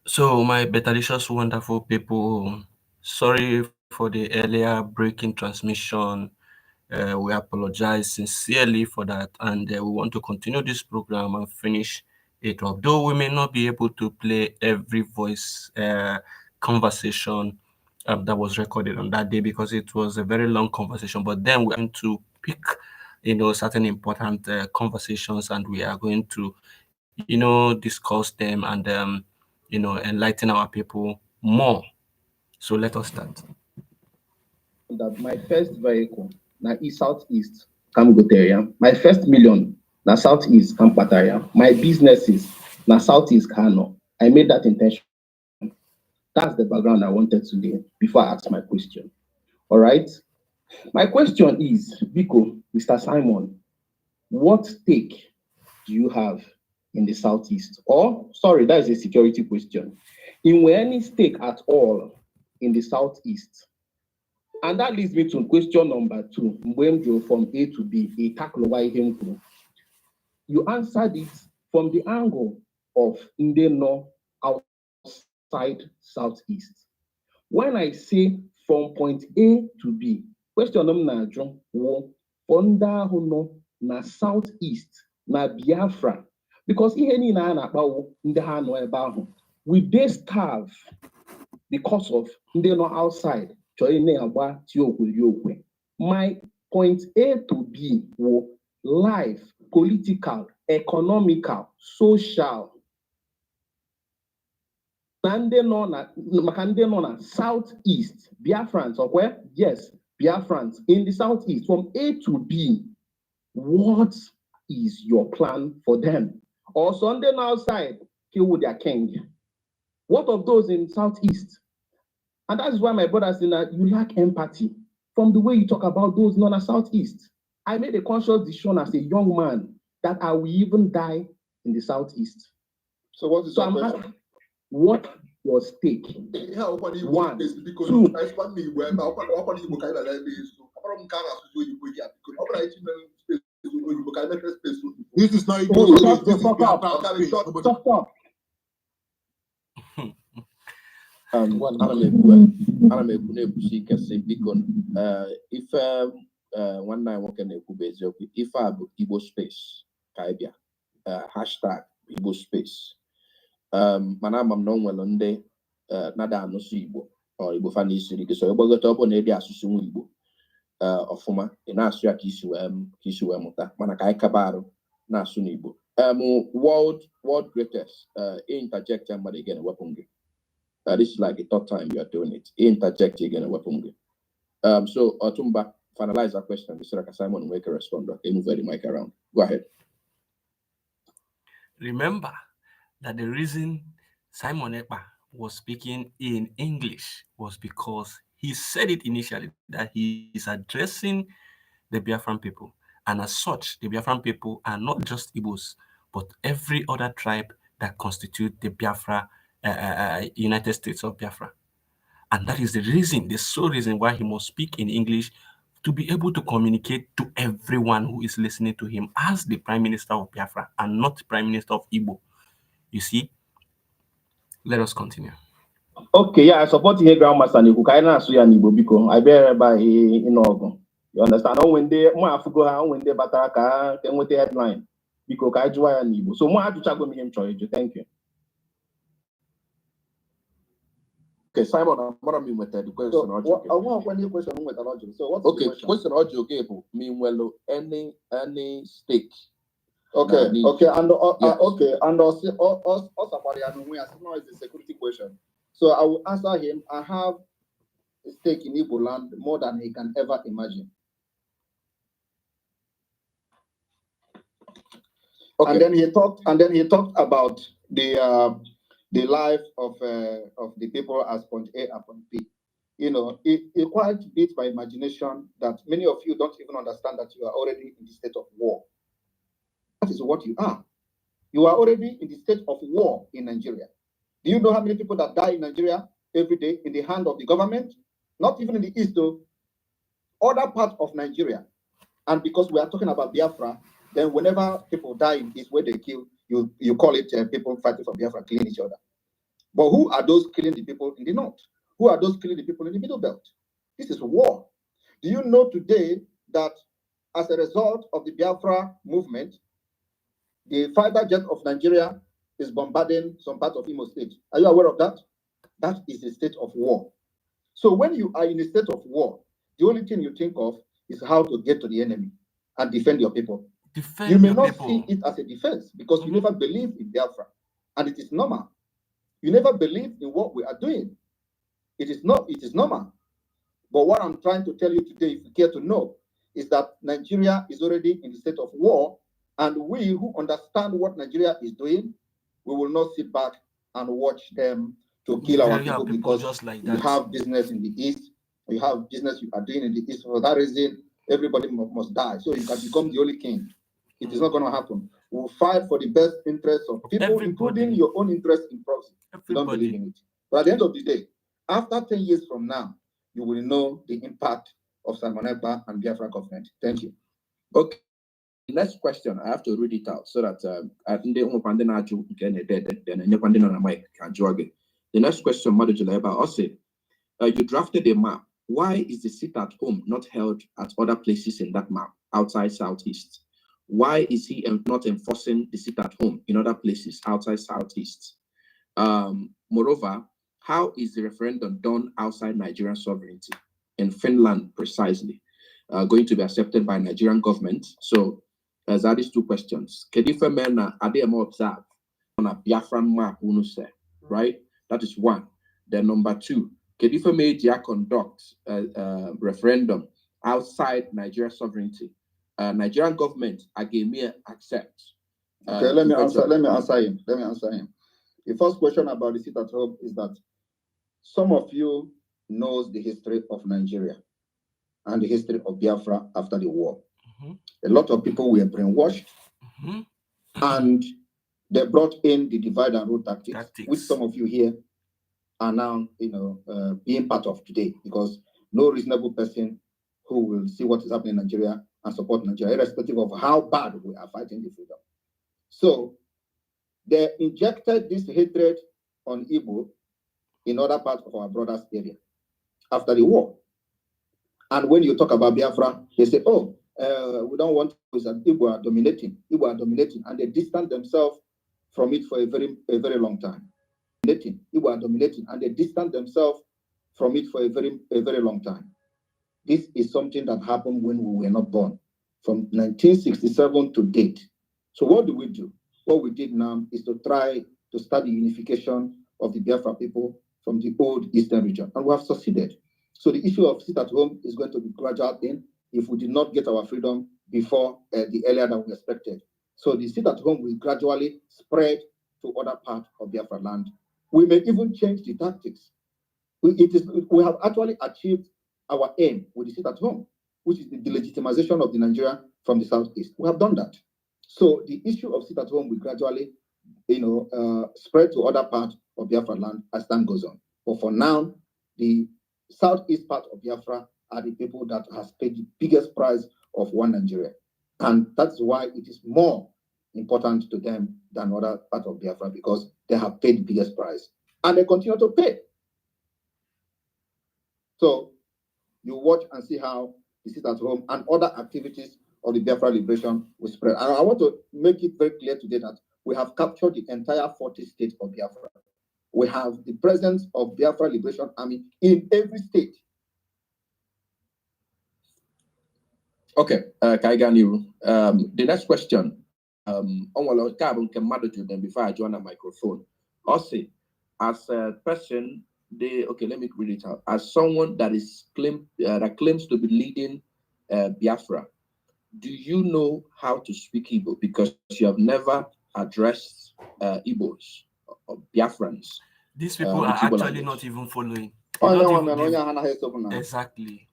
So, my betalicious, wonderful people, sorry for the earlier breaking transmission. We apologize sincerely for that, and we want to continue this program and finish it up. Though we may not be able to play every voice conversation that was recorded on that day because it was a very long conversation, but then we're going to pick, certain important conversations, and we are going to, discuss them and, enlighten our people more. So let us start. That my first vehicle na southeast come go there, yeah. My first million na southeast come Pattaya. My businesses na southeast Kano. I made that intention. That's the background I wanted today before I ask my question. All right. My question is, Biko, Mr. Simon, what stake do you have in the southeast? Or, sorry, that is a security question. In any stake at all in the southeast? And that leads me to question number 2. Mbemjo from A to B, you answered it from the angle of Ndeno outside southeast. When I say from point A to B, question number na southeast na Biafra, because ihe niile a na-akpawo ndị ha nọ ebe ahụ, we dey starve because of ndị nọ outside chọrọ ị na-agba tiokwe. My point A to B were life, political, economical, social. Ndị nọ na southeast, Biafrans, okay? Yes, Biafrans in the southeast, from A to B, what is your plan for them? Or Sunday outside, kill with their king. What of those in southeast? And that's why my brother said that you lack empathy from the way you talk about those non southeast. I made a conscious decision as a young man that I will even die in the southeast. So what is your question? What your stake? One, two. This is not Stop. One night working if I have Igbo space, Kaibia, hashtag Igbo space. Mana am no well on day, nada no Igbo or Igbo fan is so you got up on the asusu Igbo. Ofuma in Asia kisu mota Manakai Kabaro na Sunibo. World greatest interject somebody again a weapon. This is like the third time you are doing it. Interject again a weapon. So Otumba, finalize that question. Mr. Simon will make a response. Okay, move the mic around. Go ahead. Remember that the reason Simon Ekpa was speaking in English was because he said it initially that he is addressing the Biafran people. And as such, the Biafran people are not just Igbos, but every other tribe that constitute the Biafra, United States of Biafra. And that is the sole reason why he must speak in English, to be able to communicate to everyone who is listening to him as the Prime Minister of Biafra and not Prime Minister of Igbo. You see? Let us continue. Okay, yeah, I support here Grandmaster Niku. Kaina Suya Nibo Biko. I bear by in Ogun. You understand? When they when they bataka can with the headline. Because Kaijua Nibo. So more to chat with me him choice. Thank you. Okay, Simon, I'm gonna mean with the question. So, I want one question with an audio. So what's okay, the question? Audio gave meanwhile any stake. Okay, and okay, and also somebody I mean, as now is a security question. So I will answer him. I have a stake in Igbo land more than he can ever imagine. Okay. And then he talked about the life of the people as point A and point B. You know, it quite beats my imagination that many of you don't even understand that you are already in the state of war. That is what you are. You are already in the state of war in Nigeria. Do you know how many people that die in Nigeria every day in the hand of the government? Not even in the East, though. Other parts of Nigeria. And because we are talking about Biafra, then whenever people die in East where they kill, you call it people fighting for Biafra, killing each other. But who are those killing the people in the north? Who are those killing the people in the middle belt? This is war. Do you know today that as a result of the Biafra movement, the fighter jet of Nigeria is bombarding some part of Imo State? Are you aware of that? That is a state of war. So when you are in a state of war, the only thing you think of is how to get to the enemy and defend your people. You may not see it as a defense because you never believed in Biafra, and it is normal. You never believed in what we are doing. It is normal. But what I'm trying to tell you today, if you care to know, is that Nigeria is already in the state of war, and we who understand what Nigeria is doing, we will not sit back and watch them to kill our people because just like you have business in the east, you have business you are doing in the east. For that reason, everybody must die. So you can become the only king. It is not going to happen. We'll fight for the best interests of people, including your own interest in proxy. You don't believe in it. But at the end of the day, after 10 years from now, you will know the impact of Simon Ekpa and Biafra government. Thank you. Okay. Next question, I have to read it out so that I think the next question, Madu Jaleba, also, you drafted a map. Why is the sit at home not held at other places in that map, outside Southeast? Why is he not enforcing the sit at home in other places outside Southeast? Moreover, how is the referendum done outside Nigerian sovereignty, in Finland precisely, going to be accepted by Nigerian government? So, as are these two questions. Kedife Mena Ademo observe on a Biafran map, right? That is one. Then number two, Kedife Media conduct a referendum outside Nigerian sovereignty. Nigerian government again accept. Okay, let me answer him. The first question about the sit at home is that some of you knows the history of Nigeria and the history of Biafra after the war. A lot of people were brainwashed, and they brought in the divide and rule tactics, which some of you here are now, being part of today, because no reasonable person who will see what is happening in Nigeria and support Nigeria, irrespective of how bad we are fighting the freedom. So they injected this hatred on Igbo in other parts of our brothers' area after the war. And when you talk about Biafra, they say, oh, we don't want to, that Igbo are dominating, and they distance themselves from it for a very long time. Igbo are dominating, and they distance themselves from it for a very long time. This is something that happened when we were not born, from 1967 to date. So what do? What we did now is to try to start the unification of the Biafra people from the old Eastern region, and we have succeeded. So the issue of sit at home is going to be gradual thing if we did not get our freedom before the earlier than we expected. So the sit at home will gradually spread to other parts of Biafra land. We may even change the tactics. We have actually achieved our aim with the sit at home, which is the delegitimization of the Nigeria from the southeast. We have done that. So the issue of sit at home will gradually, spread to other parts of Biafra land as time goes on. But for now, the southeast part of Biafra are the people that has paid the biggest price of one Nigeria. And that's why it is more important to them than other part of Biafra, because they have paid the biggest price. And they continue to pay. So you watch and see how the sit at home and other activities of the Biafra liberation will spread. And I want to make it very clear today that we have captured the entire 40 states of Biafra. We have the presence of Biafra Liberation Army in every state. Okay, Kaigani. The next question. Before I join the microphone, also, as a person, let me read it out. As someone that claims to be leading Biafra, do you know how to speak Igbo? Because you have never addressed Igbos or Biafrans. These people are actually not even following. Exactly.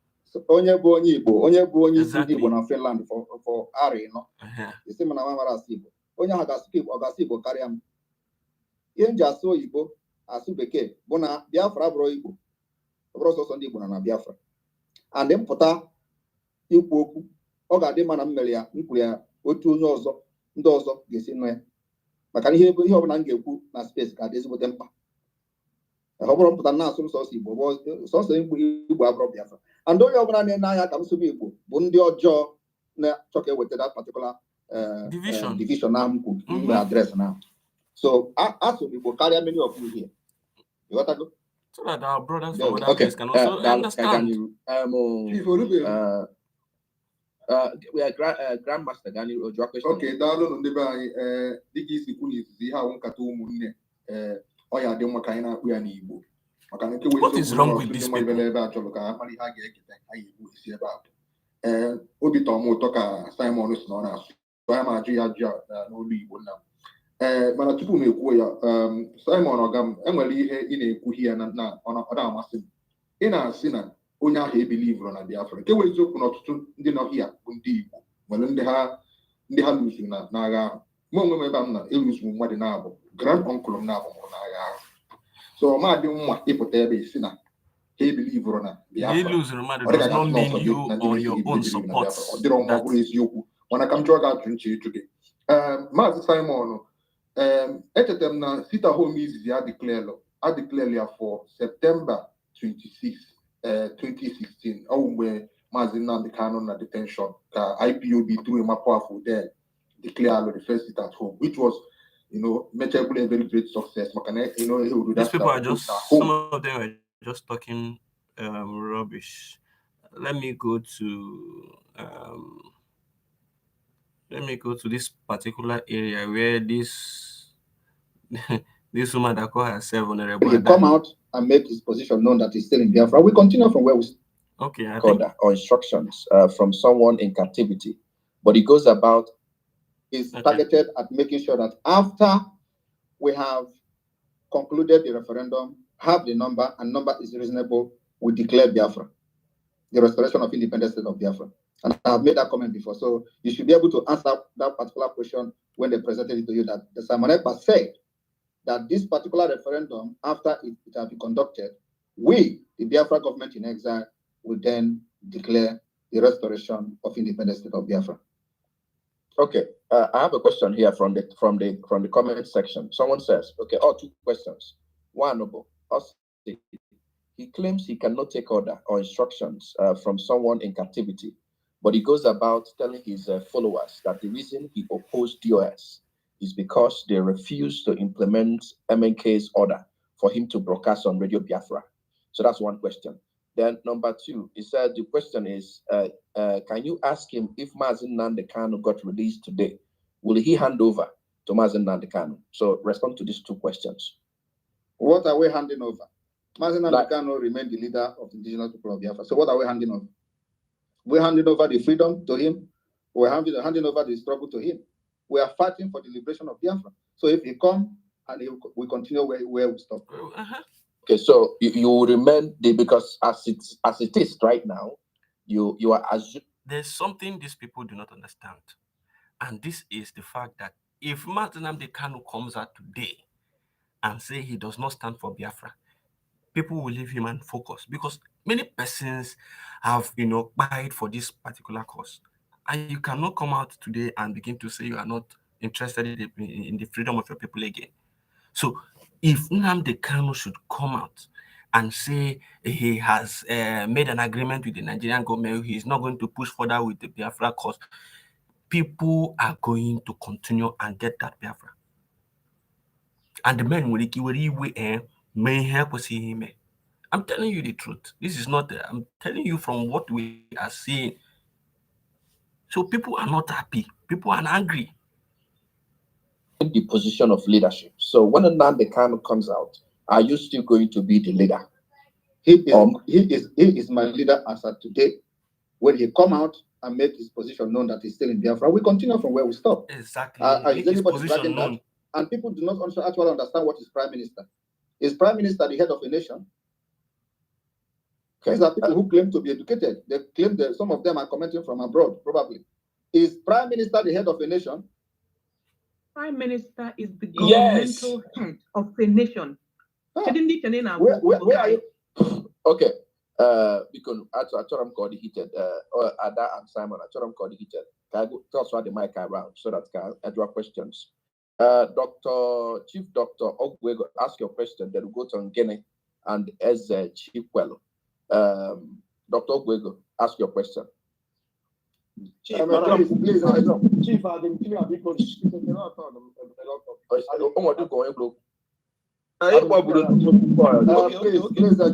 Onye bụ onye Igbo, onye bụ onye isi ndị Igbo na Finland for Ari, no? Isi m na mara asị Igbo. Onye ahụ ga-asị Igbo, ọ ga-asị Igbo karịa m. Ihe m ji asụ Oyibo, asụ Bekee, bụ na Biafra bụrụ Igbo. Ọ bụrụ sọsọ ndị Igbo na Biafra. And mpụta ikwu okwu, ọ ga-adị mma na m mere ya, m kwuru ya otu onye ọzọ, ndị ọzọ ga-esi nụ ya. Maka ihe ọbụla m ga-ekwu na space ga-adị ezigbote mkpa. Hobron put an answer so Igbo was so Igbo abroad Biafra. And though you're going to Naya comes to Igbo, Bundio Joe, talking with that particular division now could address now. So as we will carry many of you here. You got to go? So that our brothers from other places can also understand. We are Grandmaster Gani Ojo question. Okay, Dalo Ndeba, Digi Sikuni, Ziha Unkatu Munne, Oya Demakaina, we are Igbo. What is wrong with this people? Obitomo Toka, Simon is known as Bama Gia no Igbo now. Manatupu Mekuya, Simon Ogam, Emily in a Kuhia na on a Masim. In a sinner, Unya he believe on a Biafra. They will not to dinner here, Undi, when they have losing Naga, Momabana, Ilus Madinabo, grand uncle of Nabo, Naga. So, my dear, if sinner, he believe on a Biafra. They lose does not mean you or your own support. When I come to a country today, Master Simon, etetem na sita home is I declare for September 26, 2016. Where Mazina the canon at detention, IPOB through a powerful there declare the first sit at home, which was measurable and very great success. These people are just some of them are just talking rubbish. Let me go to this particular area where this this woman that called herself vulnerable. He come out and make his position known that he's still in Biafra. We continue from where we okay, I think or instructions from someone in captivity, but it goes about is targeted at making sure that after we have concluded the referendum, have the number, and number is reasonable, we declare Biafra, the restoration of independence state of Biafra. And I have made that comment before, so you should be able to answer that particular question when they presented it to you, that the Simon Ekpa said that this particular referendum, after it has been conducted, we, the Biafra government in exile, will then declare the restoration of independence state of Biafra. Okay, I have a question here from the comment section. Someone says, okay, two questions. One, he claims he cannot take order or instructions from someone in captivity, but he goes about telling his followers that the reason he opposed DOS is because they refused to implement MNK's order for him to broadcast on Radio Biafra. So that's one question. Then number two, he said the question is, can you ask him if Mazen Nnamdi Kanu got released today? Will he hand over to Mazen Nnamdi Kanu? So respond to these two questions. What are we handing over? Mazen Nnamdi Kanu remained the leader of the indigenous people of Biafra. So what are we handing over? We're handing over the freedom to him. We're handing over the struggle to him. We are fighting for the liberation of Biafra. So if he come and we continue where we stop. Okay, so you remain because as it is right now, you are there's something these people do not understand, and this is the fact that if Mazen Nnamdi Kanu comes out today and say he does not stand for Biafra, people will leave him and focus, because many persons have died for this particular cause, and you cannot come out today and begin to say you are not interested in the freedom of your people again. So if Nnamdi Kanu should come out and say he has made an agreement with the Nigerian government, he is not going to push further with the Biafra cause, people are going to continue and get that Biafra. And the men will I'm telling you the truth. This is not, I'm telling you from what we are seeing. So people are not happy. People are angry. The position of leadership. So when Nnamdi Kanu comes out, are you still going to be the leader? He is my leader as of today. When he come out and make his position known that he's still in Biafra, we continue from where we stop. Exactly. Is anybody dragging that? And people do not actually understand what is prime minister. Is prime minister the head of a nation? These are people who claim to be educated. They claim that some of them are commenting from abroad, probably. Is prime minister the head of a nation? Prime minister is the governmental head of a nation. Where are you? Okay. Because I thought I'm coordinated. Ada and Simon, I thought I'm coordinated. Can I go transfer the mic around so that can address questions? Chief Doctor Ogwego, ask your question. Then we'll go to Ngene and Eze Chikwelo. Dr. Ogwego, ask your question. Chief, please, Chief, I didn't clear because a lot of please,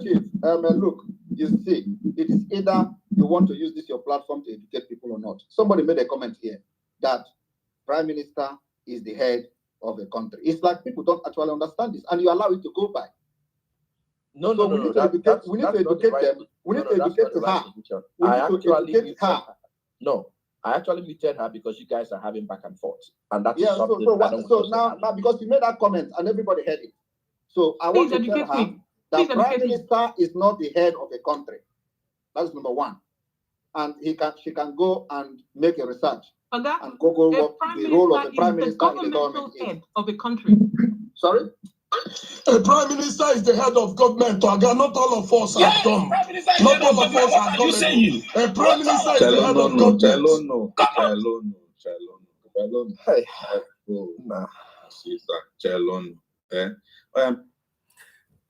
Chief. Look, you see, it is either you want to use this your platform to educate people or not. Somebody made a comment here that Prime Minister is the head of a country. It's like people don't actually understand this, and you allow it to go by. No. We need to educate them. We need to educate her. No, I actually muted her because you guys are having back and forth, and that's something. So now, because you made that comment and everybody heard it, so I want to tell her that Prime Minister is not the head of a country. That's number one, and she can go and make a research and Google what the role of the Prime Minister in the government head of a country. Sorry. A Prime Minister is the head of government. Not all of us are dumb. Not all of us are dumb. A Prime Minister is the head of government.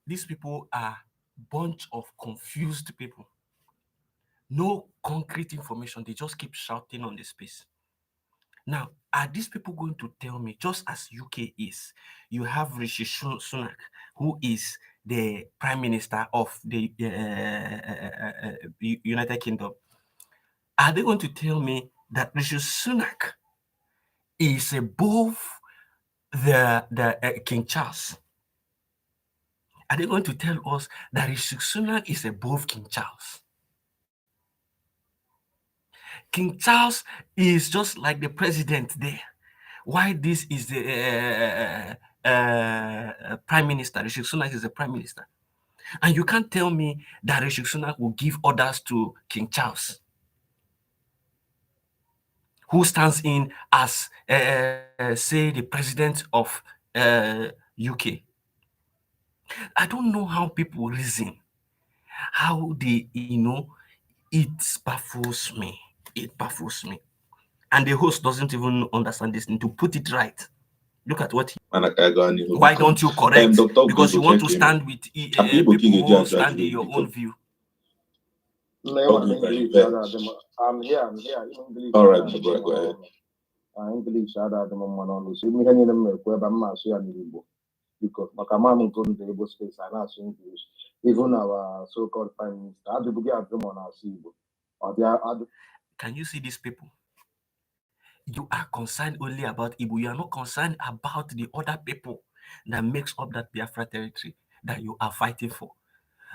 These people are bunch of confused people. No concrete information. They just keep shouting on the space. Now, are these people going to tell me, just as UK is, you have Rishi Sunak, who is the Prime Minister of the United Kingdom? Are they going to tell me that Rishi Sunak is above the King Charles? Are they going to tell us that Rishi Sunak is above King Charles? King Charles is just like the president there. Why this is the prime minister? Rishi Sunak is the prime minister. And you can't tell me that Rishi Sunak will give orders to King Charles, who stands in as, say, the president of UK. I don't know how people reason, how they, it baffles me. It baffles me. And the host doesn't even understand this. And to put it right, look at what why don't you correct? Because you want to stand with people who stand in your own view. I'm here. All right, go ahead. English, because Igbo space and English. Even our so-called prime minister, can you see these people? You are concerned only about Igbo. You are not concerned about the other people that makes up that Biafra territory that you are fighting for.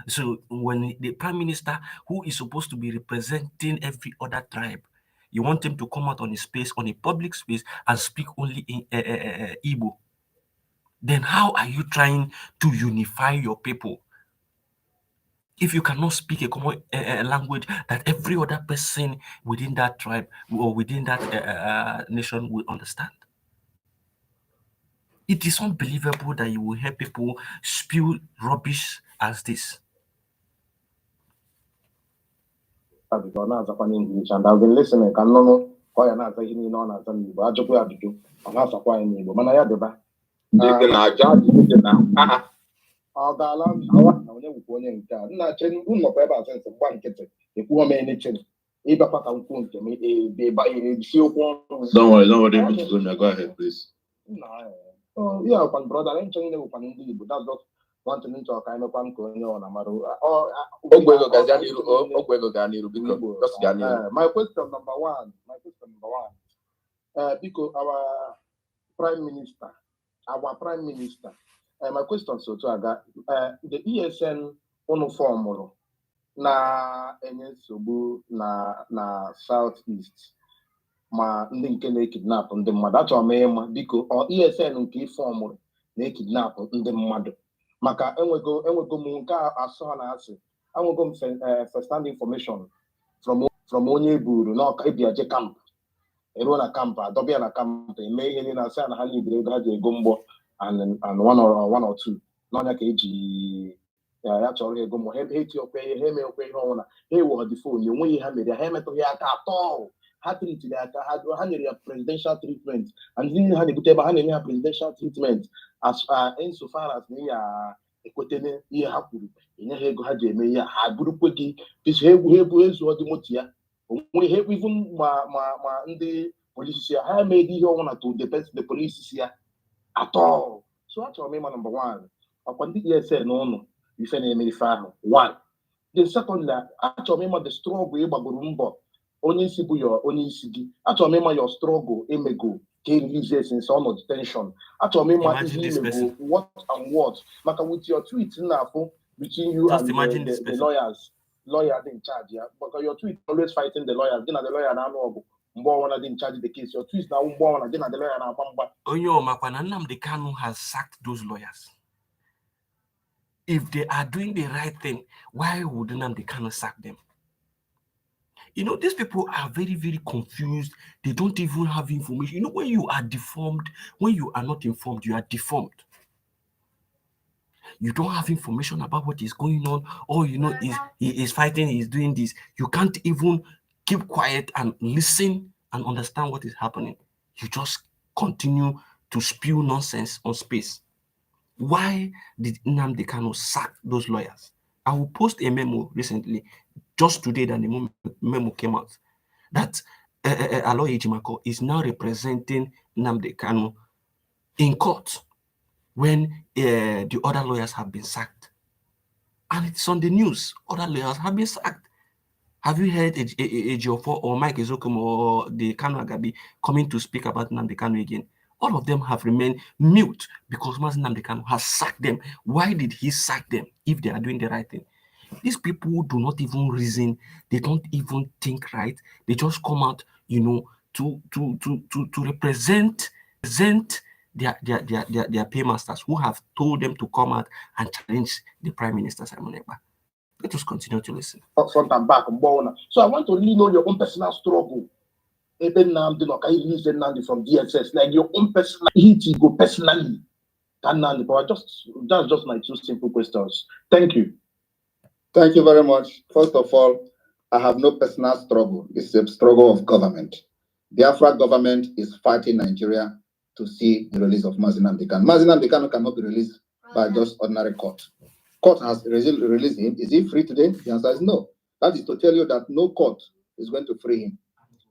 So when the prime minister, who is supposed to be representing every other tribe, you want him to come out on a space, on a public space, and speak only in Igbo, then how are you trying to unify your people if you cannot speak a common language that every other person within that tribe or within that nation will understand? It is unbelievable that you will hear people spew rubbish as this. English, and I've been listening. Can no quite not saying no, not saying Igbo. I just go to do. I'm not supplying Igbo. Man, I had the back. I'll go along. I want to know what you're doing. Not changing. Who knows about sense of one kitchen? If you want me to change, if I can't come to me, don't worry. Go ahead, please. No, yeah, one brother. I'm changing the one Igbo. That's just want to know kind of one going on. My question number one. Because our prime minister. My question so to aga the ESN uniform na enye nsogbu na Southeast ma ndị nke na-ekidnap ndị mmadụ. Achọrọ m ịma biko ESN nke ifọmụrụ na-ekidnap ndị mmadụ maka enwego m nke asọ ha na-asị enwego m first hand information from onye eburu n'ọka ebiaje camp eruo na camp adọbịa na camp eme ihe niile asị na ha libere ego ha ji ego mgbọ and one or two n'ọnya ka eji ya chọrọ ego mgbọ ha eti okwe ihe eme okwe ihe ọnwụna ha ewe the phone enweghị ha mere ha emetụghị aka atọ ha tritiri aka ha nyere ya presidential treatment and ndị ha na-ebute ebe ha na-enye ha presidential treatment as insofar as ekwetene ihe ha kwuru enye ha ego ha ji eme ihe ha burukwe gị pisi egwu ezu ọdị moto ya onwe ihe even ma ndị polisi ya ha emeghị ihe ọnwụ na to the polisi ya atọ. So achọrọ m ịma number one ọkwa ndị ESN n'ụlọ ife na-eme ife ahụ one. The second achọrọ m ịma the struggle ịgbagoro mbọ onye isi bụ ya onye isi gị. Achọrọ m ịma your struggle emego ka release since on detention. Achọrọ m ịma ihe imego what and what maka with your tweet na-afụ between you and the lawyer dị in charge ya because your tweet always fighting the lawyers. Gị na the lawyer na-anụ ọgụ mgbe ọnwa dị in charge the case. Your tweet na mgbe ọnwa gị na the lawyer na-agba mgba. Onye ọmakwa na Nnamdi Kanu has sacked those lawyers. If they are doing the right thing, why would Nnamdi Kanu sack them? You know, these people are very, very confused. They don't even have information. You know, when you are deformed, when you are not informed, you are deformed. You don't have information about what is going on, or you know, he is fighting, he is doing this. You can't even keep quiet and listen and understand what is happening. You just continue to spew nonsense on space. Why did Nnamdi Kanu sack those lawyers? I will post a memo recently, just today that the memo came out, that Aloy Ejimako is now representing Nnamdi Kanu in court when the other lawyers have been sacked. And it's on the news, other lawyers have been sacked. Have you heard Ejiofor or Mike Ezokum or the Kanu Agabi coming to speak about Nnamdi Kanu again? All of them have remained mute because Nnamdi Kanu has sacked them. Why did he sack them if they are doing the right thing? These people do not even reason. They don't even think right. They just come out, you know, to represent their paymasters who have told them to come out and challenge the Prime Minister Simon Ekpa. Let us continue to listen. Front and back, so I want to really know your own personal struggle. Even now, from DSS, like your own personal hit, you go personally. That's just my two simple questions. Thank you. Thank you very much. First of all, I have no personal struggle. It's a struggle of government. The Biafra government is fighting Nigeria to see the release of Mazi Nnamdi Kanu. Mazi Nnamdi Kanu cannot be released by just ordinary court. Court has released him. Is he free today? The answer is no. That is to tell you that no court is going to free him.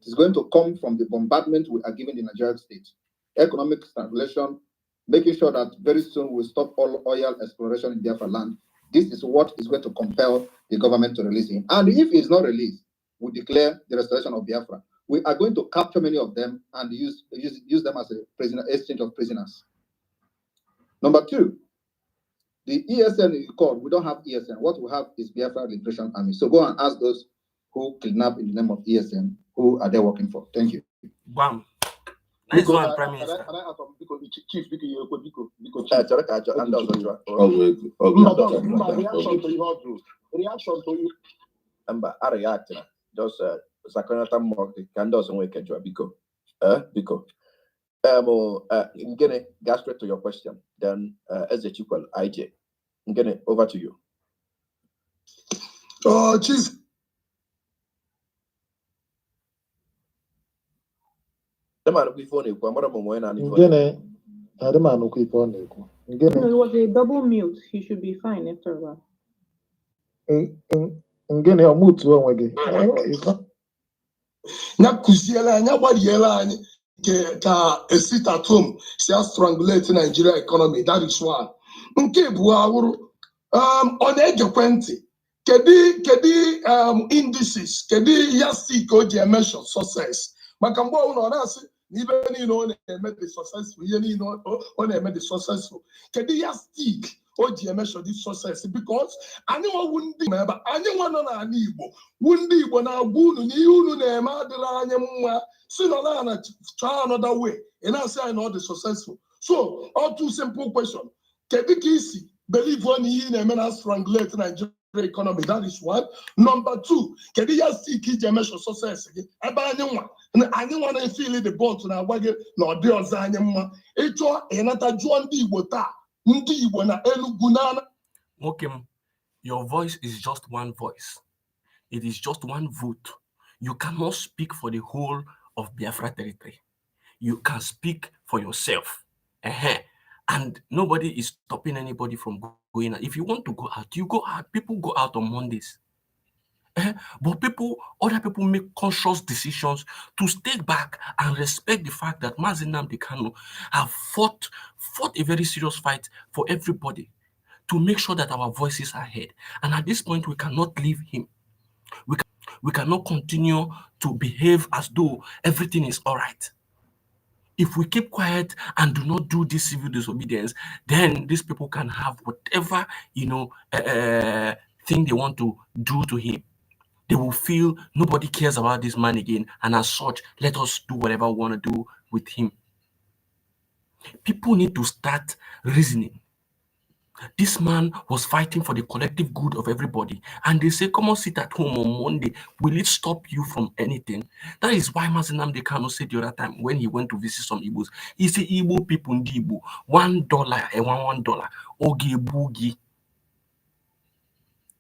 It is going to come from the bombardment we are giving the Nigerian state. Economic stagnation, making sure that very soon we stop all oil exploration in Biafra land. This is what is going to compel the government to release him. And if he is not released, we declare the restoration of Biafra. We are going to capture many of them and use them as a prisoner exchange of prisoners. Number two, the ESN you call, we don't have ESN. What we have is Biafra Liberation Army. So go and ask those who kidnap in the name of ESN, who are they working for? Thank you. Bam. Nice one, Prime Minister. Chief, reaction to you. I react. Just Sakonata Mok, the candles and wake because Ngene, get straight to your question. Then as a equal IJ. Ngene, over to you. Oh, Chief. It was a double mute. He should be fine after a while. Ka a sit at home, see strangulate Nigeria economy. That is one. Nke buawuru on ejokwenti. Kedi indices, kedi yastik o measure success. Makambo uno nasi even you know made the successful. You know on made the successful. Kedi yastik o measure this success because anyone wouldn't remember anyone on an Igbo wouldn't be when I would you know ma so no try another way and I say I know the successful. So all two simple question. Kedi believe one in a strangulate Nigeria economy. That is one. Number two, can you see key measure success again? Anyone to feel the boat na wage no de ozanyema. Echo enata juan di wota. Ndi Igbo na elugunana. Okay, your voice is just one voice. It is just one vote. You cannot speak for the whole of Biafra territory. You can speak for yourself. and nobody is stopping anybody from going out. If you want to go out, you go out. People go out on Mondays. But other people make conscious decisions to stay back and respect the fact that Mazi Nnamdi Kanu have fought a very serious fight for everybody to make sure that our voices are heard. And at this point, we cannot leave him. We cannot continue to behave as though everything is all right. If we keep quiet and do not do this civil disobedience, then these people can have whatever thing they want to do to him. They will feel nobody cares about this man again, and as such, let us do whatever we want to do with him. People need to start reasoning. This man was fighting for the collective good of everybody, and they say, come on, sit at home on Monday. Will it stop you from anything? That is why Mazi Nnamdi Kanu said the other time when he went to visit some Igbos, he said, Igbo people in Igbo, $1 and $1, ogi boogie.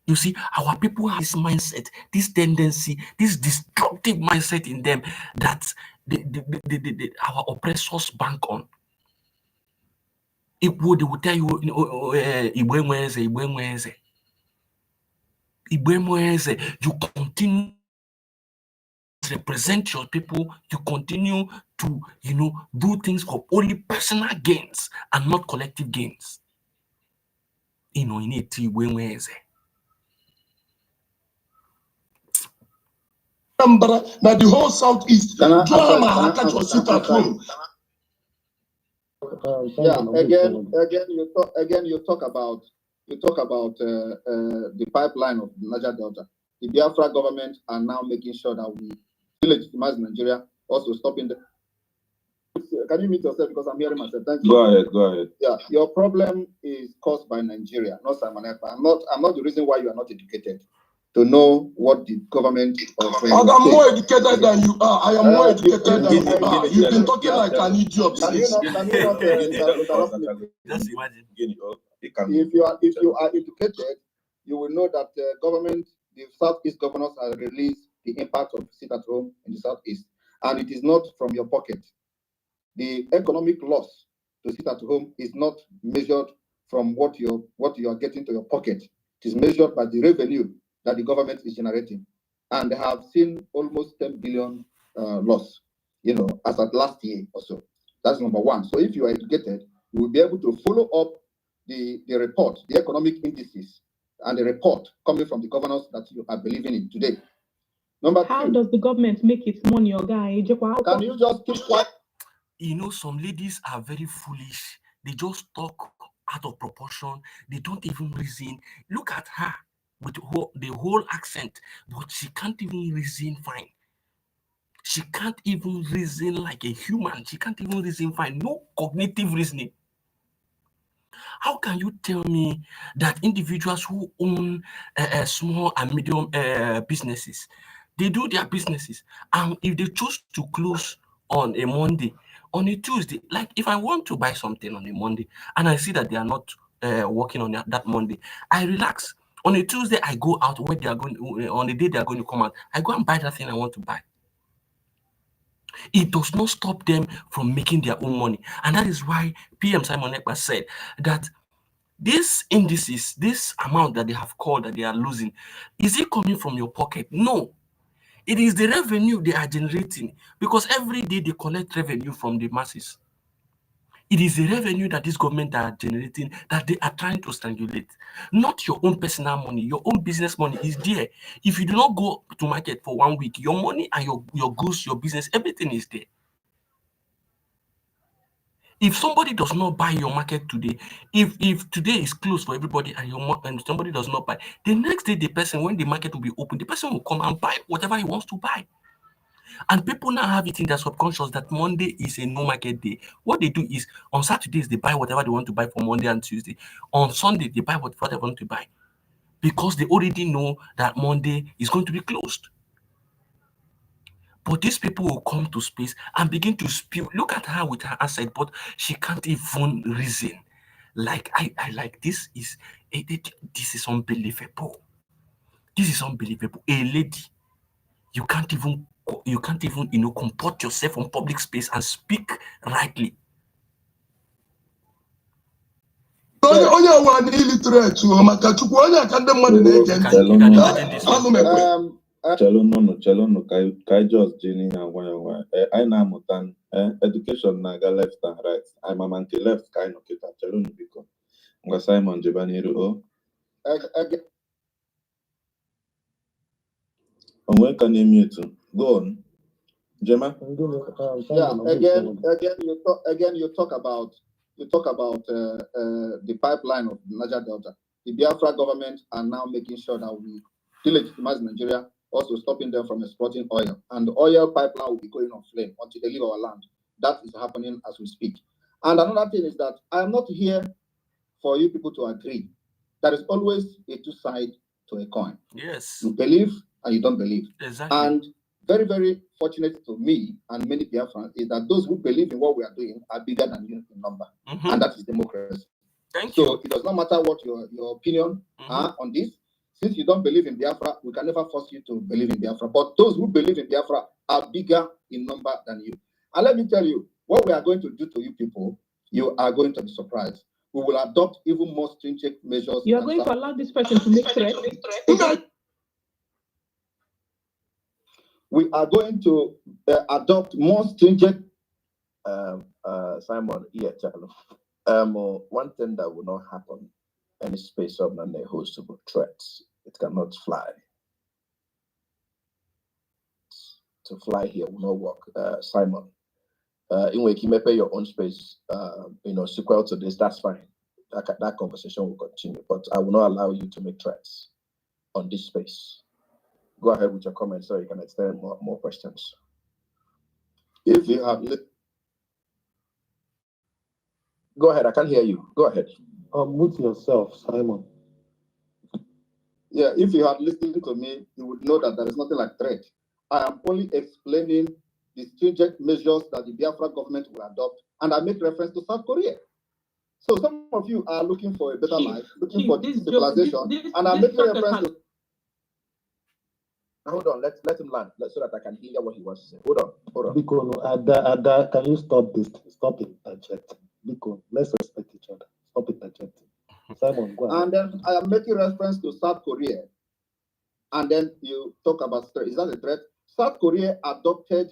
You see, our people have this mindset, this tendency, this destructive mindset in them that our oppressors bank on. Igbo, they will tell you, Igbo Mweze. You continue to represent your people, you continue to, do things for only personal gains and not collective gains. You need to Igbo Mweze. Now the whole southeast. Sit at home. Yeah, again, you talk about the pipeline of the Niger Delta. The Biafra government are now making sure that we legitimize Nigeria, also stopping the. Can you mute yourself because I'm hearing myself? Thank you. Go ahead. Yeah, your problem is caused by Nigeria, not Simon Ekpa. I'm not the reason why you are not educated to know what the government. I'm more educated than you are. I am more educated than you are. You've been talking like an idiot. Can you not interrupt me? Just imagine. If you are educated, you will know that the government, the Southeast governors have released the impact of sit at home in the Southeast, and it is not from your pocket. The economic loss to sit at home is not measured from what you are getting to your pocket. It is measured by the revenue that the government is generating, and they have seen almost 10 billion loss, as at last year or so. That's number one. So if you are educated, you will be able to follow up the report, the economic indices, and the report coming from the governors that you are believing in today. Number How two, does the government make its money, your guy? can you just keep quiet? Some ladies are very foolish. They just talk out of proportion. They don't even reason. Look at her with the whole accent, but she can't even reason fine. She can't even reason like a human. She can't even reason fine. No cognitive reasoning. How can you tell me that individuals who own small and medium businesses, they do their businesses, and if they choose to close on a Monday, on a Tuesday, like if I want to buy something on a Monday and I see that they are not working on that Monday, I relax. On a Tuesday, I go out where they are going. On the day they are going to come out, I go and buy that thing I want to buy. It does not stop them from making their own money. And that is why PM Simon Ekpa said that these indices, this amount that they have called that they are losing, is it coming from your pocket? No. It is the revenue they are generating, because every day they collect revenue from the masses. It is the revenue that this government are generating that they are trying to strangulate. Not your own personal money. Your own business money is there. If you do not go to market for 1 week, your money and your goods, your business, everything is there. If somebody does not buy your market today, if today is closed for everybody and somebody does not buy, the next day when the market will be open, the person will come and buy whatever he wants to buy. And people now have it in their subconscious that Monday is a no market day. What they do is on Saturdays they buy whatever they want to buy for Monday and Tuesday. On Sunday they buy whatever they want to buy, because they already know that Monday is going to be closed. But these people will come to space and begin to spew. Look at her with her asset, but she can't even reason. Like I like this is unbelievable. This is unbelievable. A lady, you can't even comport yourself on public space and speak rightly. onye ọwa na illiterate maka Chukwu onye aka ndị mmadụ na-ege ntị. You can imagine this Anụ one. mekwe. Chelụnụ ka anyị just ji n'ihe agwa ya nwa anyị na-amụta education na-aga left and right anyị mama nke left ka anyị nọkịta chelụnụ biko ngwa Simon jeba n'iru onwe ka na-eme etu go on Jema. Yeah, again you talk about the pipeline of the Niger Delta. The Biafra government are now making sure that we delegitimize Nigeria, also stopping them from exporting oil. And the oil pipeline will be going on flame until they leave our land. That is happening as we speak. And another thing is that I am not here for you people to agree. There is always a two sides to a coin. Yes. You believe and you don't believe. Exactly. And very, very fortunate to me and many Biafrans is that those who believe in what we are doing are bigger than you in number. And that is democracy. Thank you. So it does not matter what your opinion are on this. Since you don't believe in Biafra, we can never force you to believe in Biafra. But those who believe in Biafra are bigger in number than you. And let me tell you, what we are going to do to you people, you are going to be surprised. We will adopt even more stringent measures. You are going to allow this person to make threats? We are going to adopt more stringent. Simon, one thing that will not happen any space of non-negotiable threats. It cannot fly. To fly here will not work. Simon, anyway, you may pay your own space, sequel to this, that's fine. That conversation will continue, but I will not allow you to make threats on this space. Go ahead with your comments so you can extend more questions. If you have... Go ahead, I can hear you. Go ahead. Mute yourself, Simon. Yeah, if you had listened to me, you would know that there is nothing like threat. I am only explaining the stringent measures that the Biafra government will adopt, and I make reference to South Korea. So some of you are looking for a better life, looking for civilization, and I'm making reference to... Hold on, let him land so that I can hear what he wants to say. Hold on. Biko, Ada, can you stop this? Stop interjecting. Biko, let's respect each other. Stop interjecting. Simon, go ahead. And then I am making reference to South Korea. And then you talk about threat. Is that a threat? South Korea adopted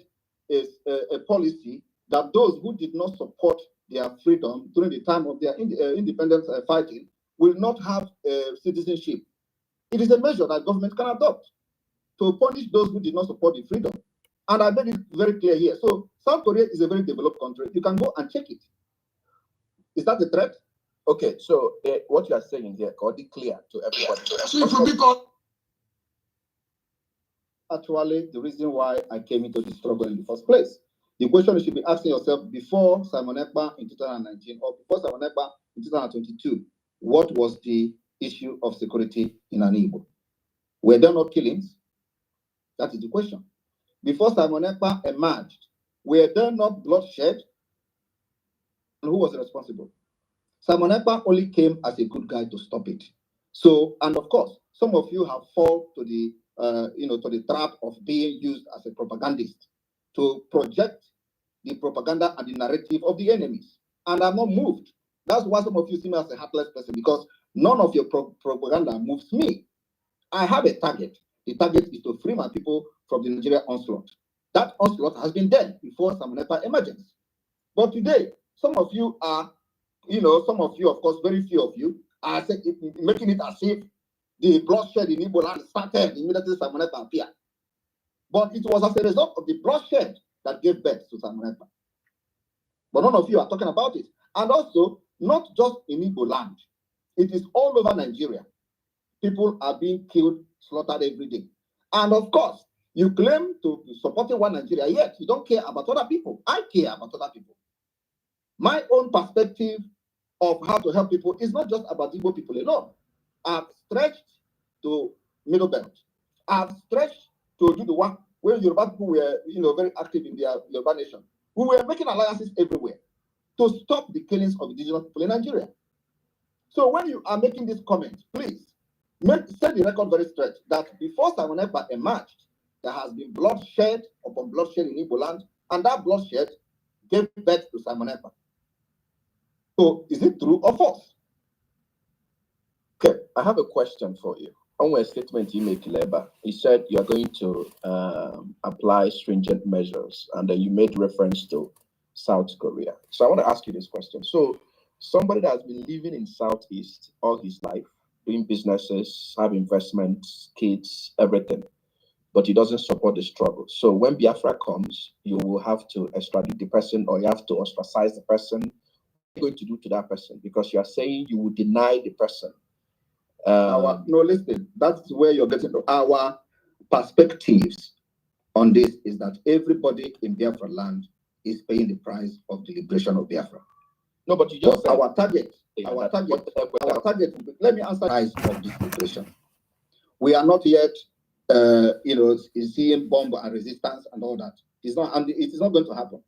a policy that those who did not support their freedom during the time of their independence fighting will not have citizenship. It is a measure that government can adopt to punish those who did not support the freedom. And I made it very clear here. So South Korea is a very developed country. You can go and check it. Is that a threat? Okay, so what you are saying here, got it clear to everybody. Actually, the reason why I came into the struggle in the first place. The question you should be asking yourself before Simon Ekpa in 2019 or before Simon Ekpa in 2022, what was the issue of security in Igbo? Were there not killings? That is the question. Before Simon Ekpa emerged, were there not bloodshed? And who was responsible? Simon Ekpa only came as a good guy to stop it. So, and of course, some of you have fallen to the to the trap of being used as a propagandist to project the propaganda and the narrative of the enemies. And I'm not moved. That's why some of you see me as a heartless person, because none of your propaganda moves me. I have a target. The target is to free my people from the Nigeria onslaught. That onslaught has been there before Simon Ekpa emergence. But today, some of you are, some of you, of course, very few of you, are making it as if the bloodshed in Igbo land started immediately Simon Ekpa appeared. But it was as a result of the bloodshed that gave birth to Simon Ekpa. But none of you are talking about it. And also, not just in Igbo land. It is all over Nigeria. People are being killed, slaughtered every day. And of course, you claim to be supporting one Nigeria, yet you don't care about other people. I care about other people. My own perspective of how to help people is not just about Igbo people alone. I've stretched to Middle Belt. I've stretched to do the work where Yoruba people were, very active in their Yoruba nation. We were making alliances everywhere to stop the killings of indigenous people in Nigeria. So when you are making this comment, please set the record very straight that before Simon Ekpa emerged, there has been bloodshed upon bloodshed in Igbo land, and that bloodshed gave birth to Simon Ekpa. So is it true or false? Okay, I have a question for you. On a statement you made, Kileba, you said you are going to apply stringent measures, and then you made reference to South Korea. So I want to ask you this question. So somebody that has been living in Southeast all his life, doing businesses, have investments, kids, everything, but he doesn't support the struggle. So when Biafra comes, you will have to extradite the person, or you have to ostracize the person. What are you going to do to that person? Because you are saying you will deny the person. No, listen, that's where you're getting to. Our perspectives on this is that everybody in Biafra land is paying the price of the liberation of Biafra. No, but you just said, our target, let me answer the price of this liberation. We are not yet, seeing bomb and resistance and all that. It's not, and it is not going to happen.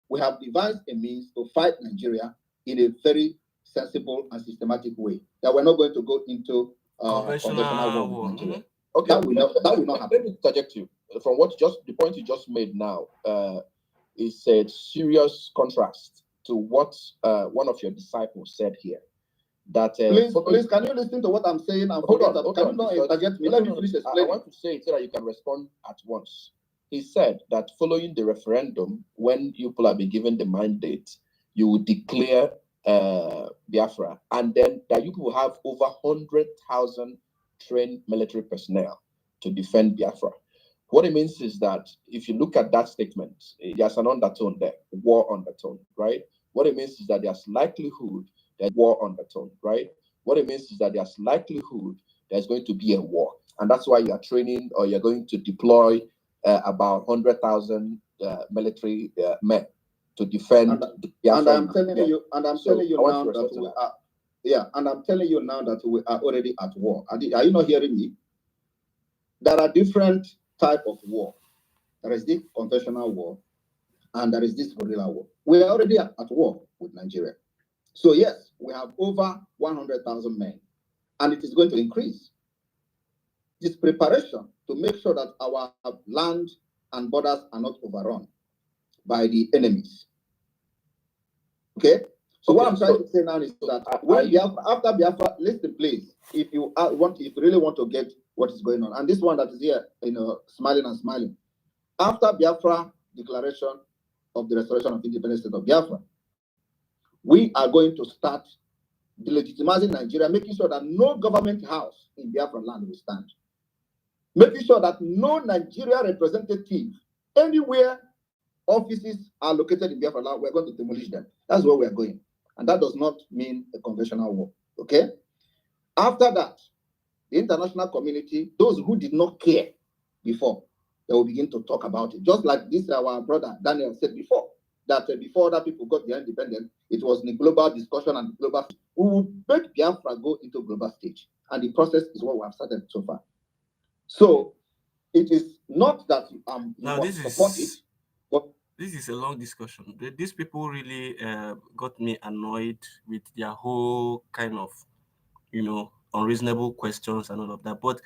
We have devised a means to fight Nigeria in a very sensible and systematic way. That we're not going to go into conventional war with Nigeria. Okay, that will not happen. Let me interject you. From the point you just made now, is a serious contrast to what one of your disciples said here. That please, can you listen to what I'm saying? Hold on. Can you not interject me? Let me finish explaining. I want to say it so that you can respond at once. He said that following the referendum, when you people have been given the mandate, you will declare Biafra, and then that you will have over 100,000 trained military personnel to defend Biafra. What it means is that if you look at that statement, there's an undertone there, war undertone, right? What it means is that there's likelihood there's war undertone, right? What it means is that there's likelihood there's going to be a war, and that's why you are training, or you're going to deploy about 100,000 military men to defend. And I'm telling you now that we are already at war. Are you not hearing me? There are different types of war. There is this conventional war, and there is this guerrilla war. We are already at war with Nigeria. So yes, we have over 100,000 men, and it is going to increase. This preparation to make sure that our land and borders are not overrun by the enemies. Okay? So what I'm trying to say now is that when after Biafra, listen please, if you really want to get what is going on, and this one that is here, smiling. After Biafra declaration of the restoration of independent state of Biafra, we are going to start delegitimizing Nigeria, making sure that no government house in Biafra land will stand. Making sure that no Nigeria representative anywhere offices are located in Biafra land, we're going to demolish them. That's where we are going. And that does not mean a conventional war. Okay? After that, the international community, those who did not care before, they will begin to talk about it. Just like this, our brother Daniel said before, that before other people got their independence, it was in the global discussion and the global. We will make Biafra go into global stage. And the process is what we have started so far. So it is not that now this support it, but this is a long discussion. These people really got me annoyed with their whole kind of, unreasonable questions and all of that. But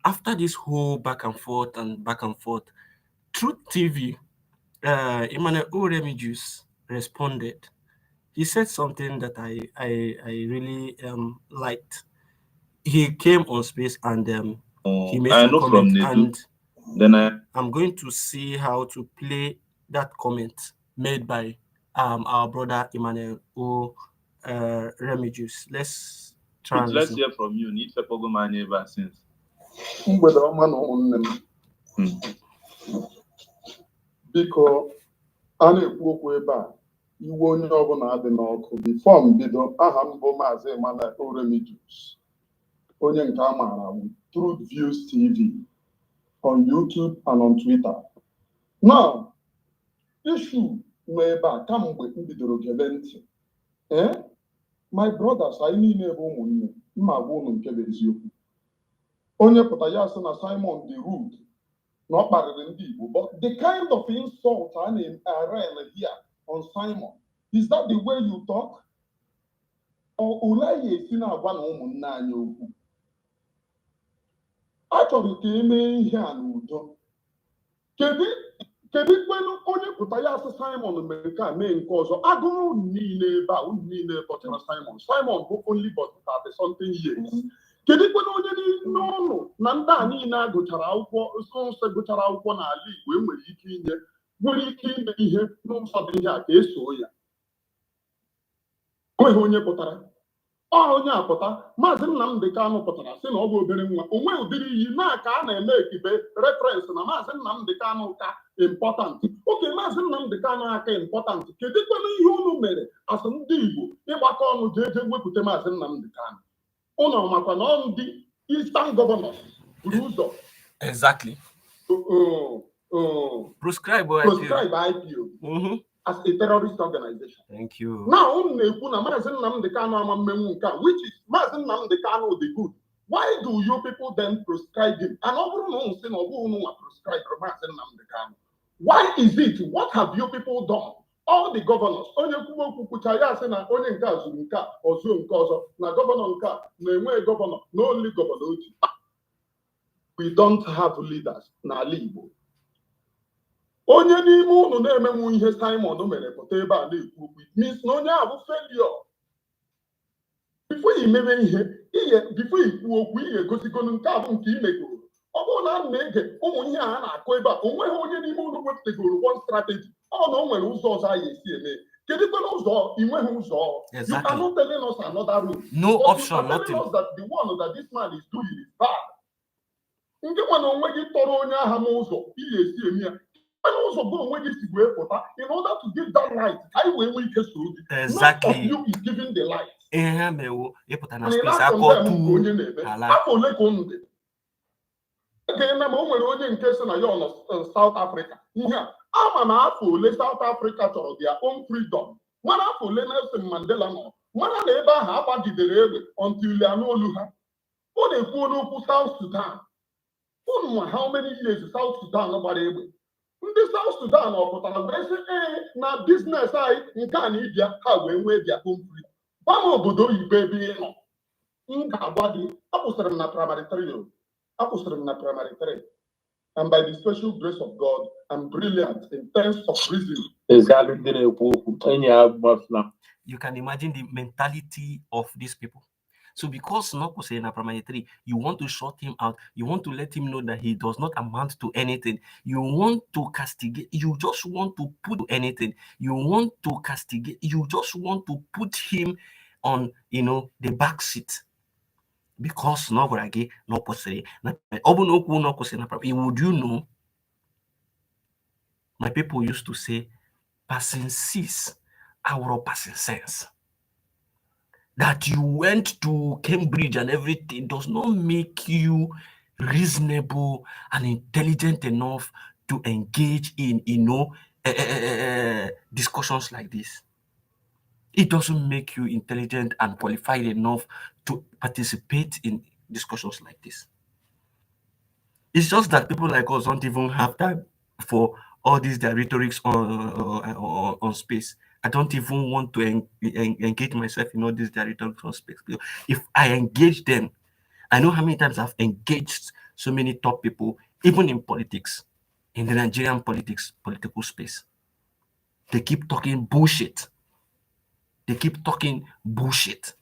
after this whole back and forth, Truth TV, Emmanuel Oremijus responded. He said something that I really liked. He came on space and he made some comment, and then I'm going to see how to play that comment made by our brother Emmanuel Remigius. Let's try and let's listen. hear from you. Need to go my neighbor since. Biko a na-ekwu okwu ebe a iwe onye ọbụla dị n'ọkụ bifo mbido aha m bụ Maazị Emmanuel Oremijus, onye nke a maara Truth Views TV on YouTube and on Twitter. Now, issue nọ ebe a kamgbe m bidoro gebe ntị. My brothers, anyị niile bụ ụmụnne, mma gwa unu nke bụ eziokwu. Onye pụta ya sị na Simon dị rude, na ọ kparịrị ndị Igbo, but the kind of insult a na-arel here on Simon, is that the way you talk? Or ulaghị esi na-agwa na ụmụnne anyị okwu? A chọrọ ka emee ihe a n'udo. Kedu kedu kwenu onye pụta ya asị Simon mere nke a mee nke ọzọ agụrụ niile ebe a unu niile kpọchara Simon bụ only but 30 something years. Kedu kwenu onye n'ụlọ na ndị a niile agụchara akwụkwọ nsọ gụchara akwụkwọ n'ala Igbo enwere ike inye nwere ike ime ihe n'ụzọ dị ihe a ka esoo ya onweghị onye pụtara onye apụta Maazị Nnamdi Kanu pụtara sị na ọ bụ obere nwa onwe ụdịrị iyi na ka a na-eme ekibe referensị na Maazị Nnamdi Kanu ka important oke Maazị Nnamdi Kanu aka important kedu kwenu ihe unu mere asị ndị Igbo ịgbakọ ọnụ jee wepụta Maazị Nnamdi Kanu ụnọ makwa na ndị Eastern governors buru ụzọ exactly prescribe IPO as a terrorist organization. Thank you. Now, na-ekwu na Maazị Nnamdi Kanu ama mmenwu nke which is Maazị Nnamdi Kanu the good. Why do you people then prescribe him? And ọ bụrụ na unu sị na ọ bụghị unu nwa prescribe Maazị Nnamdi Kanu. Why is it? What have you people done? All the governors, onye kwuo okwu kwucha ya sị na onye nke a zuru nke a ọzọ nke ọzọ na gọvanọ nke a na-enwe gọvanọ na only gọvanọ otu. We don't have leaders n'ala Igbo. Onye n'ime unu na-emenwu ihe Simon mere pụta ebe a na-ekwu okwu means na onye a bụ failure. Before you mere ihe before ikwu okwu ihe gosigonu nke a bụ nke imegoro ọ bụrụ na a na-ege ụmụ ihe a na-akụ ebe a onweghị onye n'ime unu wepụtagoro one strategy ọ na o nwere ụzọ ọzọ anyị esi eme kedu kwere ụzọ inweghị ụzọ you cannot telling us another route no option nothing us that the one that this man is doing is bad nke nwa na onwe gị tọrọ onye agha m ụzọ ihe esi eme ya ụzọ bụ onwe gị si wee pụta in order to give that light anyị wee nwee ike soro gị exactly not of you is giving the light ihe mewo ịpụta na space akọ onye na-eme afọ ole ka unu dị na ma o nwere onye nke si na ya nọ South Africa ihe a ama na afọ ole South Africa chọrọ their own freedom mana afọ ole Nelson Mandela nọ mana na ebe ahụ agbagidere egbe until ya n'olu ha ọ na-ekwu n'okwu South Sudan unu ma how many years South Sudan gbara egbe ndị South Sudan ọ pụtara wee sị na biznes anyị nke a na ịbịa ha wee nwee their own freedom gwa m obodo oyibo ebe ị nọ m ga-agwa gị akwụsịrị m na primary 3 akwụsịrị m na primary 3 and by the special grace of God I'm brilliant in terms of reasoning. You can imagine the mentality of these people. So because Noko say in primary 3, you want to shut him out, you want to let him know that he does not amount to anything, you want to castigate, you just want to put anything, you want to castigate, you just want to put him on, the back seat. Because no gragi, no posere, would you know? My people used to say, passing sees our passing sense. That you went to Cambridge and everything does not make you reasonable and intelligent enough to engage in, discussions like this. It doesn't make you intelligent and qualified enough to participate in discussions like this. It's just that people like us don't even have time for all these rhetorics on space. I don't even want to engage myself in all these rhetorics on space. If I engage them, I know how many times I've engaged so many top people, even in politics, in the Nigerian political space. They keep talking bullshit. They keep talking bullshit.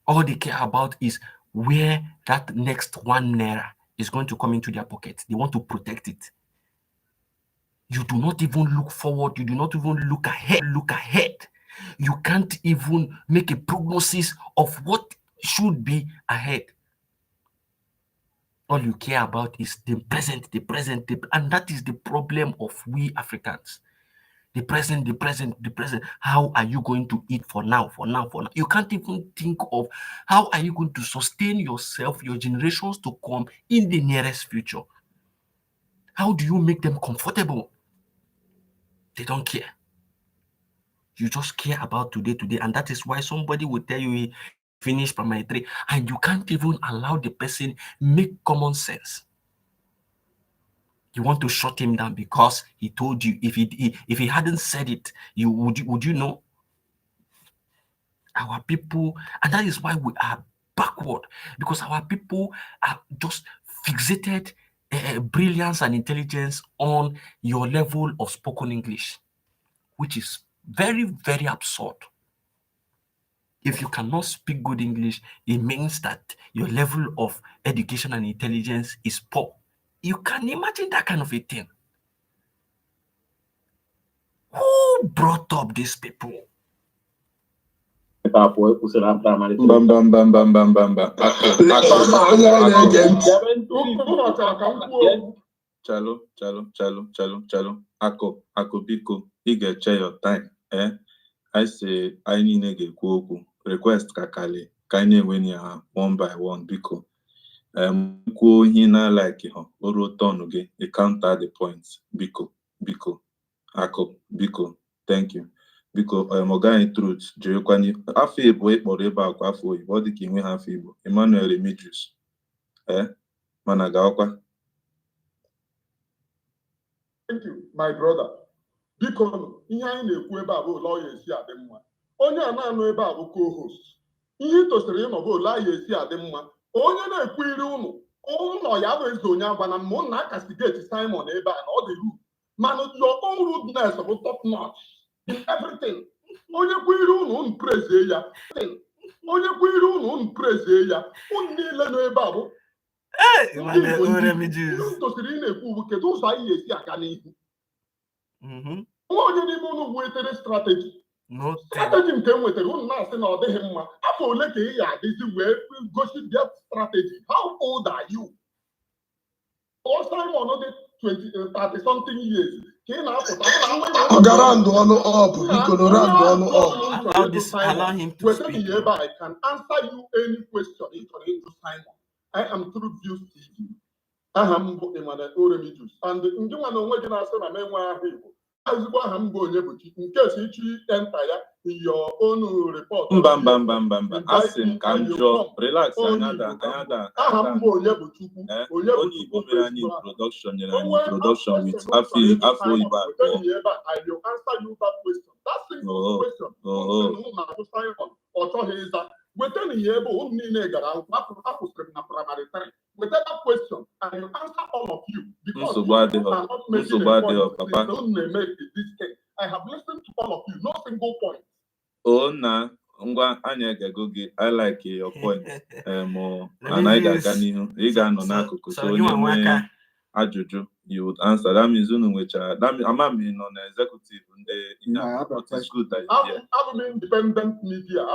All they care about is where that next 1 naira is going to come into their pocket. They want to protect it. You do not even look forward. You do not even look ahead. You can't even make a prognosis of what should be ahead. All you care about is the present, and that is the problem of we Africans. The present. How are you going to eat for now? You can't even think of how are you going to sustain yourself, your generations to come in the nearest future. How do you make them comfortable? They don't care. You just care about today, and that is why somebody will tell you he finished primary 3, and you can't even allow the person make common sense. You want to shut him down because he told you. If he hadn't said it, would you know? Our people, and that is why we are backward, because our people are just fixated brilliance and intelligence on your level of spoken English, which is very, very absurd. If you cannot speak good English, it means that your level of education and intelligence is poor. You can imagine that kind of a thing. Who brought up these people? Chalo. Ako biko, ị ga-eche your time. I say, I niile ga-ekwu okwu. Request ka kali, ka anyị na-enwe ya one by one, biko. Kwuo ihe na-like ha, o ruo turn gị, ị counter the points. Biko. Ako, biko. Thank you. Biko, Organic Truth, jirekwanye afọ Igbo ịkpọrọ ebe a kwa afọ Igbo, ọ dị ka inwe ha afọ Igbo. Emmanuel Remedios. Mana gawakwa. Thank you, my brother. Biko, ihe anyị na-ekwu ebe a bụ ụlọ ya esi adị mma. Onye a na-anụ ebe a bụ co-host. Ihe ị tosiri ịnọ bụ ụlọ ya esi adị mma. Onye na-ekwu iri ụlọ ya bụ eze onye agwa na mụ na akastigeti Simon ebe a na ọ dị rude. Man, your own rudeness of top notch in everything. Onye kwiri unu praise ya. Onye kwiri unu praise ya. Unu niile nọ ebe a bụ. Ndị tosiri ị na-ekwu bụ kedu ụzọ anyị esi aga n'ihu. Nwa onye n'ime unu wetere strategy. Strategy nke m nwetara unu na-asị na ọ dịghị mma. Afọ ole ka ị ga-adịzi wee gosi bịa strategy? How old are you? Or Simon dị 30 something years. Allow him to speak. I can answer you any question into Simon. I am through views TV. I am Remedios. And in the one onwe gị na-asị na m enwe ahụ Igbo. Ezigbo aha m bụ onye bụ chi. In case ichi enter ya in your own report. Mba. Asị m ka m jụọ. Relax, anyada. Aha m bụ onye bụ Chukwu. Onye Igbo mere anyị introduction, nyere anyị introduction with afọ Igbo abụọ. I will answer you that question. That simple question. Ọ chọghị ịza. Wetara ihe ebe unu niile gara akwụsịrị na primary 3. Wetara that question and you answer all of you. Because nsogbu adịghị, papa. I have listened to all of you, no single point. Na ngwa anyị egego gị, I like your point. Anyị ga-aga n'ihu. Ị ga-anọ n'akụkụ, so onye nwee ajụjụ, you would answer. That means unu nwechara. Amami nọ na executive ndị is good that I'm independent media.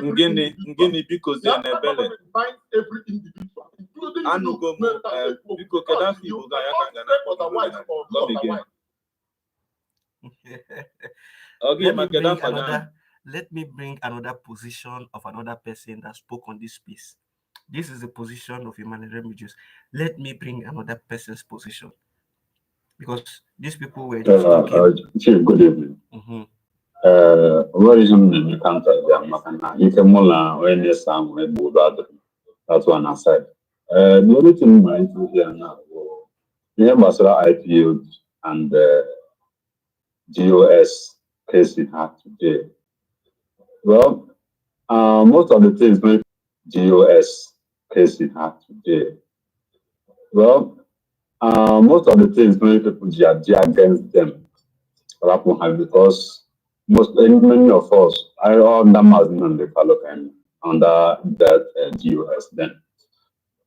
Ngini biko zie n'ebele. Every individual, including Anugo biko kedafi Igbo ga ya ka ngana. Okay, let me bring another position of another person that spoke on this piece. This is the position of Emmanuel Remedios. Let me bring another person's position. Because these people were just talking. Chief, good evening. What is the counter there? You can mola when you sound like that's one aside. The only thing I'm into here now, the Basra IPO and GOS case we had today. Well, most of the things make GOS case we had today. Well, most of the things many people judge against them because many of us are under Mazin and the Kalo and under that GOS then.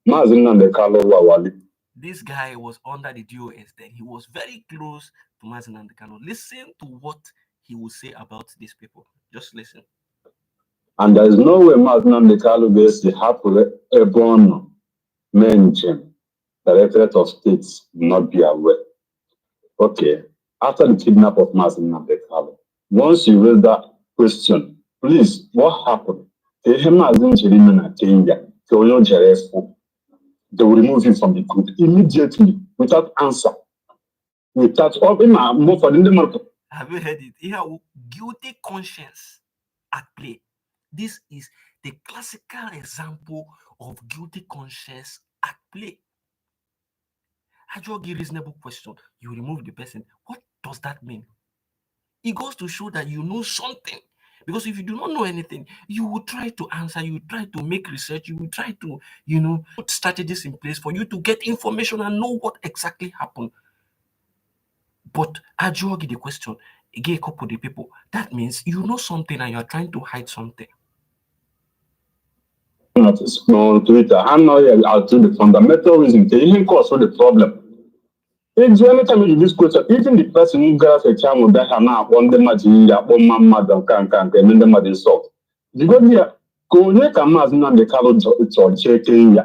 Mazin and the Kalo Wawali. This guy was under the GOS then. He was very close to Mazin and the Kalo. Listen to what he will say about these people. Just listen. And there is no way Mazin and the Kalo basically have a born mention. Directorate of States will not be aware. Okay, after the kidnap of Mazin Nabekalo, once you raise that question, please, what happened? They will remove him from the group immediately without answer. Without more for the market. Have you heard it? Here, guilty conscience at play. This is the classical example of guilty conscience at play. I just give reasonable question. You remove the person. What does that mean? It goes to show that you know something. Because if you do not know anything, you will try to answer, you will try to make research, you will try to, put strategies in place for you to get information and know what exactly happened. But Ajuogi, the question, gay couple the people, that means you know something and you're trying to hide something. On Twitter, I'm not here to the fundamental reason, the even cause for the problem. It's anytime you this question, even the person who got a child with that now on the magic, on my mother can't and then the mother solve. You go here, go here, come as not the color or checking ya.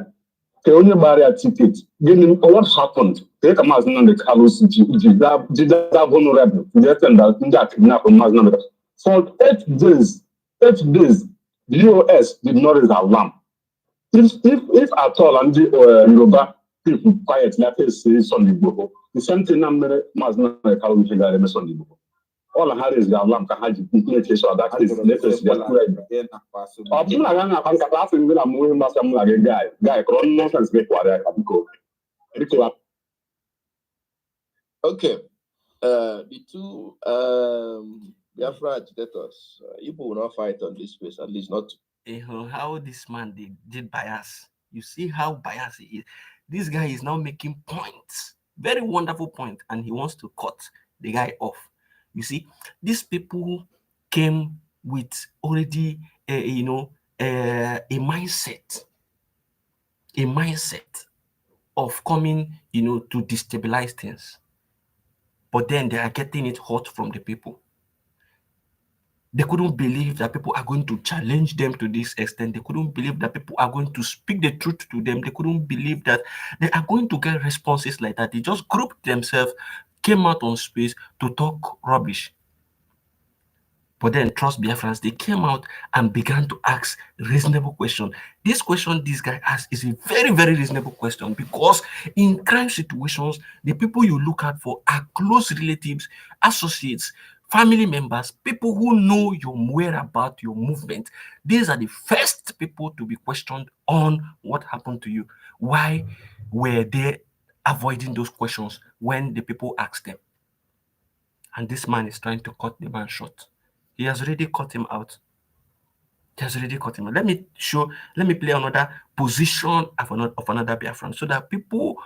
The only barrier ticket, getting what happened, they come as not the colors, did that vulnerable, just and that kidnap on Mazna. For 8 days, the US did not raise alarm. If at all, and the Yoruba people quiet, like they say Sunday Igbo, the same thing I'm must not call with the Sunday Igbo. All I had is the alarm can have communication that is latest. I'm not going to pass in a moving master like a guy, nonsense, make what I can go. Okay. The two Biafra agitators, Igbo will not fight on this space, at least not. How this man did bias. You see how biased he is. This guy is now making points, very wonderful point, and he wants to cut the guy off. You see, these people came with already, a mindset of coming, to destabilize things. But then they are getting it hot from the people. They couldn't believe that people are going to challenge them to this extent. They couldn't believe that people are going to speak the truth to them. They couldn't believe that they are going to get responses like that. They just grouped themselves, came out on space to talk rubbish. But then, trust Biafrans, they came out and began to ask reasonable questions. This question this guy asked is a very, very reasonable question, because in crime situations, the people you look at for are close relatives, associates, family members, people who know your whereabouts, your movement. These are the first people to be questioned on what happened to you. Why were they avoiding those questions when the people asked them? And this man is trying to cut the man short. He has already cut him out. He has already cut him out. Let me play another position of another Biafran so that people